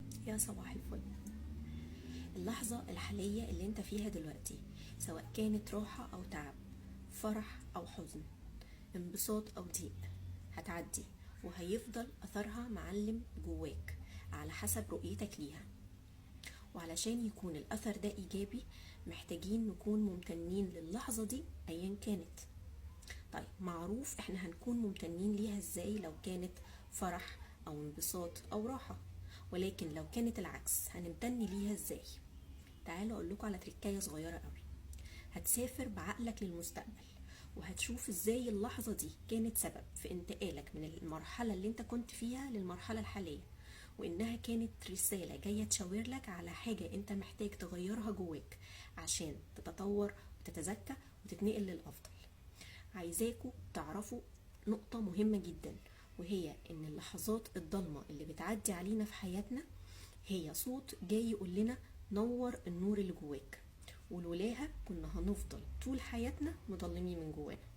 يا صباح الفل. اللحظة الحالية اللي انت فيها دلوقتي، سواء كانت راحة او تعب، فرح او حزن، انبساط او ضيق، هتعدي وهيفضل اثرها معلم جواك على حسب رؤيتك ليها. وعلشان يكون الاثر ده ايجابي، محتاجين نكون ممتنين للحظة دي ايا كانت. طيب، معروف احنا هنكون ممتنين ليها ازاي لو كانت فرح او انبساط او راحة، ولكن لو كانت العكس هنمتن ليها ازاي؟ تعالوا اقول لكم على تركايه صغيره قوي. هتسافر بعقلك للمستقبل وهتشوف ازاي اللحظه دي كانت سبب في انتقالك من المرحله اللي انت كنت فيها للمرحله الحاليه، وانها كانت رساله جايه تشاور لك على حاجه انت محتاج تغيرها جواك عشان تتطور وتتزكى وتتنقل للافضل. عايزاكوا تعرفوا نقطة مهمة جدا، وهي ان اللحظات الضلمة اللي بتعدي علينا في حياتنا هي صوت جاي يقول لنا نور النور اللي جواك، ولولاها كنا هنفضل طول حياتنا مضلمين من جوانا.